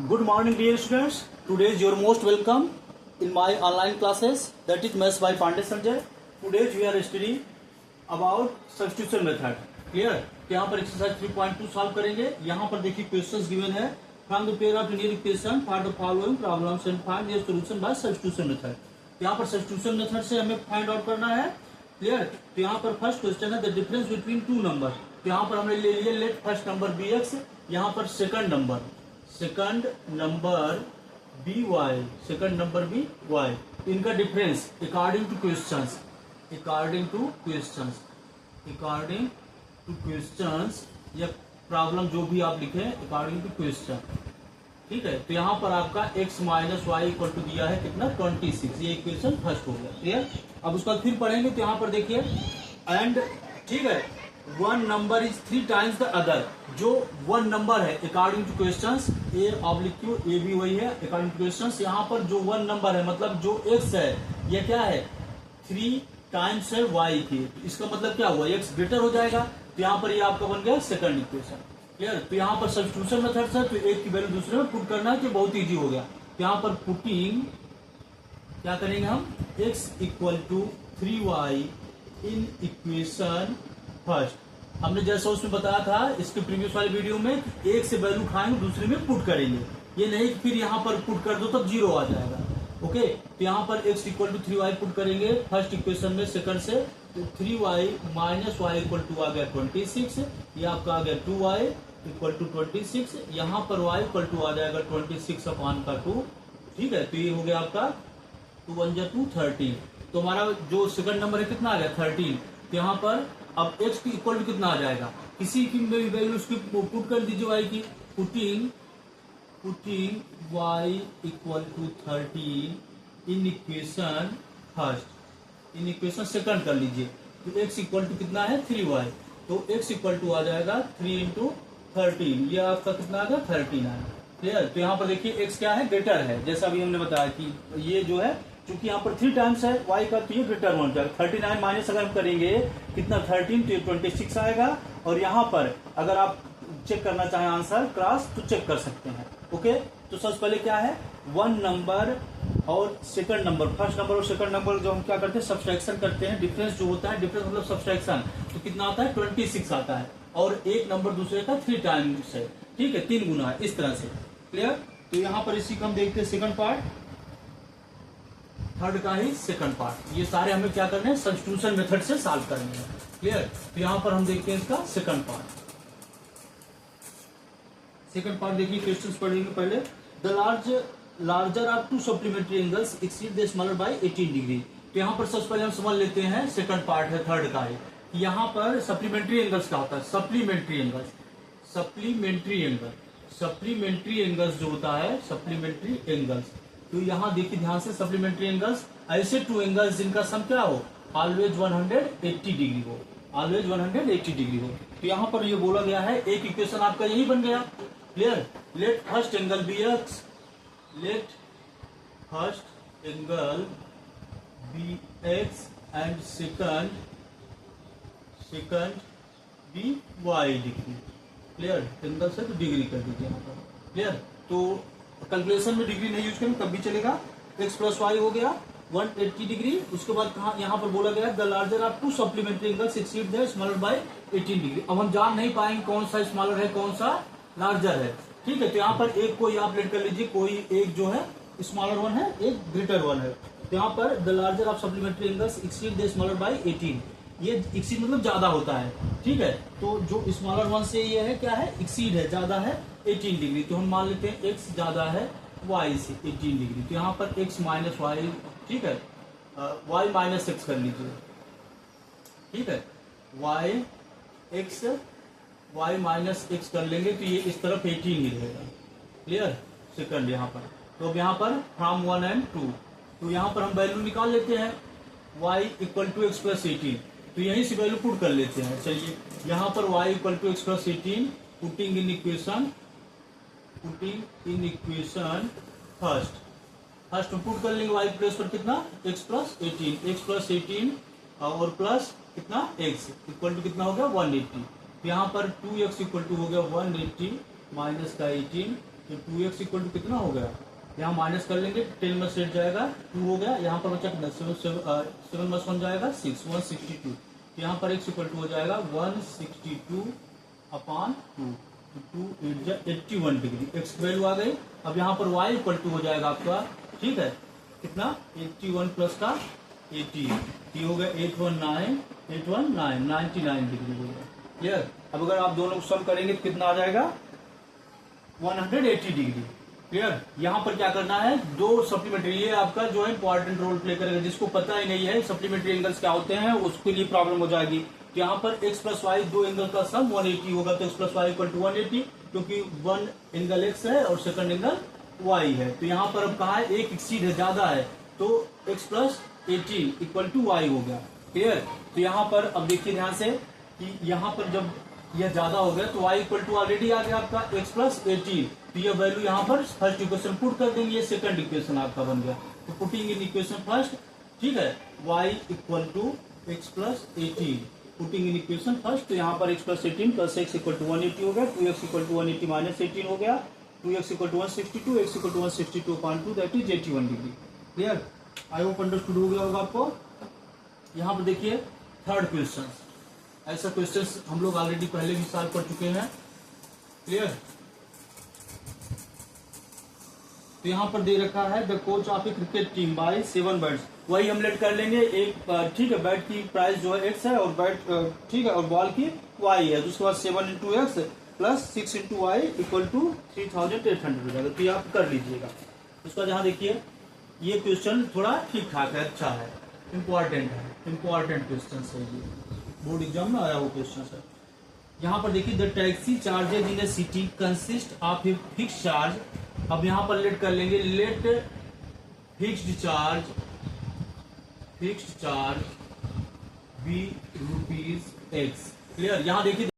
Good morning, dear students. Today is your most welcome in my online classes, that is Maths by Pandey Sanjay. Today we are studying about substitution method. Clear? तो यहाँ पर exercise 3.2 solve करेंगे. यहाँ पर देखिए questions given है. From the pair of linear equation find the following problems and find their solution bye substitution method. यहाँ पर सब्स्टिट्यूशन मेथड से हमें फाइंड आउट करना है. क्लियर? तो यहाँ पर फर्स्ट क्वेश्चन है the difference between two number. तो यहाँ पर हमने ले लिया let first number be x, यहाँ पर second number be y, second number be y. इनका डिफरेंस अकॉर्डिंग टू क्वेश्चंस या प्रॉब्लम जो भी आप लिखे अकॉर्डिंग टू क्वेश्चन. ठीक है. तो यहाँ पर आपका x minus y equal to दिया है कितना 26. ये इक्वेशन फर्स्ट हो गया. क्लियर? अब उसका फिर पढ़ेंगे तो यहाँ पर देखिए एंड ठीक है one number is 3 times the other. जो वन नंबर है according to questions A oblique Q A भी वही है अकॉर्डिंग टू क्वेश्चंस. यहाँ पर जो वन नंबर है मतलब जो x है ये क्या है 3 टाइम्स है y की. इसका मतलब क्या हुआ x ग्रेटर हो जाएगा. तो यहाँ पर ये आपका बन गया सेकंड इक्वेशन. क्लियर? तो यहाँ पर सब्स्टिट्यूशन मेथड से तो एक की वैल्यू दूसरे में पुट करना है कि बहुत इजी हो गया. तो यहाँ पर पुटिंग क्या करेंगे हम x equal to 3y in equation first. हमने जैसा उसमें बताया था इसके प्रीवियस वाले वीडियो में एक से वैल्यू उठाएंगे दूसरे में पुट करेंगे. ये नहीं फिर यहाँ पर पुट कर दो तब जीरो आ जाएगा. ओके. तो यहाँ पर x equal to 3y put करेंगे फर्स्ट इक्वेशन में सेकंड से. तो 3y minus y equal to आ गया 26. ये आपका आ गया 2y इक्वल टू 26. यहाँ पर y इक्वल टू आ जाएगा 26 अपॉन का 2. ठीक है. तो ये हो गया आपका 2 1 जा 2 13. तो हमारा जो सेकंड नंबर है कितना आ गया 13. तो यहाँ पर अब x की इक्वल टू कितना आ जाएगा किसी की वैल्यू उसकी पुट कर दीजिए y की. Putting y equal to 13 in equation first. In equation second कर लीजिए. तो x इक्वल टू कितना है 3y. तो x इक्वल टू आ जाएगा 3 इंटू 13. ये आपका कितना आ गया 39. क्लियर? तो यहाँ पर देखिए x क्या है ग्रेटर है जैसा अभी हमने बताया कि ये जो है क्योंकि यहाँ पर 3 टाइम्स है y का तो ये ग्रेटर वन जाएगा. 39 माइनस अगर हम करेंगे कितना 13 तो ये 26 आएगा. और यहाँ पर अगर आप चेक करना चाहें आंसर क्रॉस तो चेक कर सकते हैं. ओके. तो सबसे पहले क्या है वन नंबर और सेकंड नंबर फर्स्ट नंबर और सेकंड नंबर जो हम क्या करते हैं सब्सट्रैक्शन करते हैं. डिफरेंस जो होता है डिफरेंस मतलब सब्सट्रैक्शन तो कितना आता है 26 आता है. और एक नंबर दूसरे का 3 टाइम्स है. ठीक है 3 गुना है इस तरह से. क्लियर? तो यहाँ पर इसी को हम देखते हैं सेकंड पार्ट थर्ड का ही सेकंड पार्ट. ये सारे हमें क्या करने हैं सब्स्टिट्यूशन मेथड से सॉल्व करने हैं. क्लियर? तो यहाँ पर हम देखते हैं इसका सेकंड पार्ट. सेकंड पार्ट देखिए क्वेश्चंस पढ़ेंगे पहले. The larger of 2 supplementary angles exceed the smaller by 18 degree. तो यहाँ पर सबसे पहले हम समझ लेते हैं सेकंड पार्ट है थर्ड का है. यहाँ पर सप्लीमेंट्री एंगल्स क्या होता है सप्लीमेंट्री एंगल्स जो होता है सप्लीमेंट्री एंगल्स. तो यहाँ देखिए ध्यान से सप्लीमेंट्री एंगल्स ऐसे 2 एंगल्स जिनका सम क्या हो ऑलवेज 180 डिग्री हो. तो यहाँ पर ये बोला गया है एक इक्वेशन आपका यही बन गया. Clear? Let first angle be x and second be y degree. Clear? Angle से तो डिग्री कर दीजिए यहाँ पर. क्लियर? तो कैलकुलेशन में डिग्री नहीं यूज करें तब भी चलेगा. x प्लस वाई हो गया 180 डिग्री. उसके बाद कहा यहाँ पर बोला गया the larger of 2 supplementary angles exceed the smaller by 18 degree. अब हम जान नहीं पाएंगे कौन सा स्मॉलर है कौन सा लार्जर है. ठीक है. तो यहाँ पर एक कोई आप लेट कर लीजिए कोई एक जो है स्मॉलर वन है एक ग्रेटर वन है. तो यहाँ पर the larger of supplementary angles exceed the smaller by 18. ये एक्सीड मतलब ज्यादा होता है. ठीक है. तो जो स्मॉलर वन से ये है क्या है एक्सीड है ज्यादा है 18 डिग्री. तो हम मान लेते हैं x ज्यादा है y से 18 डिग्री. तो यहाँ पर x माइनस वाई. ठीक है. y माइनस एक्स कर लीजिए. ठीक है. y माइनस एक्स कर लेंगे तो ये इस तरफ 18 ही रहेगा. क्लियर? सेकंड यहाँ पर. तो अब यहाँ पर फ्रॉम 1 and 2 तो यहाँ पर हम वैल्यू निकाल लेते हैं y equal to x plus 18. तो यहीं से वैल्यू पुट कर लेते हैं. चलिए यहाँ पर y equal to x plus 18 putting in equation first में पुट कर लेंगे y प्लस पर कितना x प्लस 18 और प्लस कितना x इक्वल टू कितना हो गया 180. यहाँ पर 2x इक्वल टू हो गया 180 माइनस का 18 तो 2x इक्वल टू कितना हो गया, यहाँ माइनस कर लेंगे, 10 में सेट जाएगा 2 हो गया, यहाँ पर बचा कितना 7 में 1 जाएगा 6, 162। तो यहाँ पर x इक्वल टू हो जाएगा 162 अपॉन 2, तो 2 81 डिग्री, x की वैल्यू आ गई। अब यहाँ पर y इक्वल टू हो जाएगा आपका, ठीक है, कितना 81 प्लस का 80, ये हो गया 819 99 डिग्री हो गया। क्लियर। अब अगर आप दोनों को सम करेंगे तो कितना आ जाएगा 180 डिग्री। क्लियर। यहाँ पर क्या करना है, दो सप्लीमेंट्री, ये आपका जो है इंपॉर्टेंट रोल प्ले करेगा, जिसको पता ही नहीं है सप्लीमेंट्री एंगल्स क्या होते हैं उसके लिए प्रॉब्लम हो जाएगी। तो यहाँ पर x प्लस वाई, दो एंगल का सम 180 होगा, तो x plus y equal to 180, क्योंकि वन एंगल x है और सेकंड एंगल y है। तो यहाँ पर अब कहा है एक एक्सीड है, ज्यादा है, तो x plus 18 equal to y हो गया। क्लियर। तो यहाँ पर अब देखिए ध्यान से कि यहाँ पर जब यह ज्यादा हो गया तो y इक्वल टू ऑलरेडी आ गया आपका x प्लस 18, तो ये वैल्यू यहाँ पर फर्स्ट इक्वेशन पुट कर देंगे, ये सेकंड इक्वेशन आपका बन गया। तो पुटिंग इन इक्वेशन फर्स्ट, ठीक है, y equal to x plus 18, putting in equation first, तो यहाँ पर x plus 18 plus x equal to 180 हो गया, 2x इक्वल टू 180 माइनस 18 हो गया, 2x equal to 162, x equal to 162 upon 2, that is 81 degree. Clear. I hope understood हो गया होगा आपको। यहाँ पर देखिए थर्ड क्वेश्चन, ऐसा क्वेश्चन हम लोग ऑलरेडी पहले भी सॉल्व कर चुके हैं। क्लियर। तो यहाँ पर दे रखा है the coach of a cricket team by 7 bats, वही हम लेट कर लेंगे, एक ठीक है, बैट की प्राइस जो है x है और बैट ठीक है और बॉल की y है, तो उसके बाद 7 into x plus 6 into y equal to 3800 हो जाएगा। तो ये आप कर लीजिएगा। उसका जहाँ देखिए ये क्वेश्चन थोड़ा ठीक ठाक है, अच्छा है, इम्पोर्टेंट है, इम्पोर्टेंट क्वेश्चन है, ये बोर्ड एग्जाम में आया वो क्वेश्चन है। यहाँ पर देखिए the taxi charges in the city consist of a fix charge, अब यहाँ पर लेट कर लेंगे, let fixed charge be rupees x. Clear. यहाँ देखिए